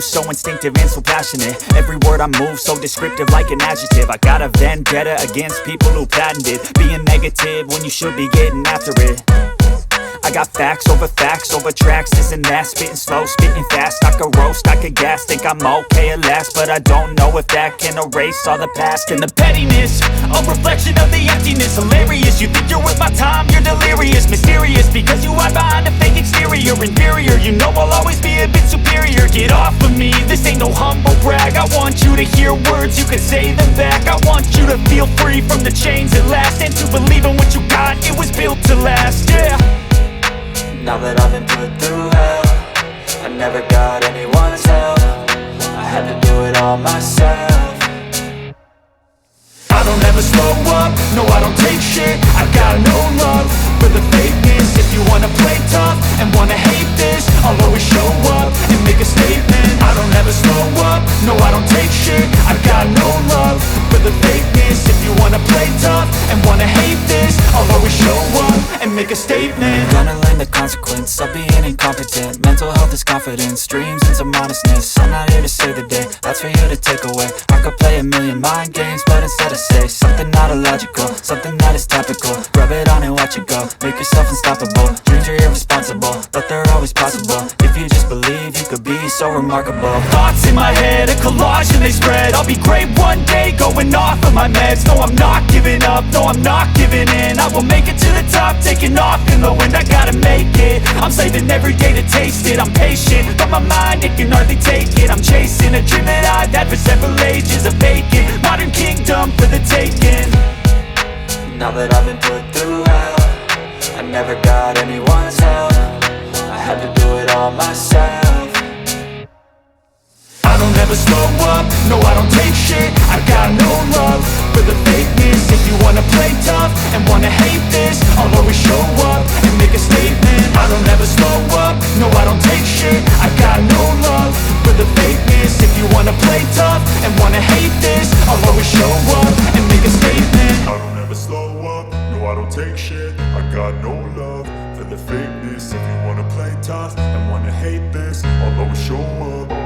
So instinctive and so passionate. Every word I move so descriptive like an adjective. I got a vendetta against people who patented being negative when you should be getting after it. I got facts over tracks, this and that. Spitting slow, spitting fast. I could roast, I could gas. Think I'm okay at last, but I don't know if that can erase all the past. And the pettiness, a reflection of the emptiness. Hilarious, you think you're worth my time, you're delirious. Mysterious, because you hide behind a fake exterior. Inferior, you know I'll always be a bit superior. Get off of me, this ain't no humble brag. I want you to hear words, you can say them back. I want you to feel free from the chains at last, and to believe in what you got, it was built to last, yeah. Now that I've been put through hell, I never got anyone's help. I had to do it all myself. I don't ever slow up, no I don't take shit. I got no love for the fakeness. If you wanna play tough and wanna hate this, I'll always show up and make a statement. I don't ever slow up, no I don't take shit. I got no love for the fakeness. If you wanna play tough and wanna hate this, I'll always show up and make a statement. Gonna learn the consequence of being incompetent. Mental health is confidence, dreams and some honestness. I'm not here to save the day, that's for you to take away. I could play a million mind games, but instead I say something not illogical, something that is topical. Rub it on and watch it go, make yourself unstoppable. Dreams are irresponsible, but they're always possible. If you just believe, you could be so remarkable. Thoughts in my head, a collage and they spread. I'll be great one day, going off of my meds. No, I'm not giving up, no, I'm not giving in. I will make it to the top, taking off in the wind. I gotta make it, I'm saving every day to taste it. I'm patient, but my mind, it can hardly take it. I'm chasing a dream that I've had for several ages. A vacant, modern kingdom for the taking. Now that I've been put through hell, I never got anyone's help. I had to do it all myself. I don't ever slow up, no I don't take shit. I got no love for the fakeness. If you wanna play tough and wanna hate this, I'll always show up and make a statement. I don't ever slow slow up, no I don't take shit. I got no love for the fakeness. If you wanna play tough and wanna hate this, I'll always show up.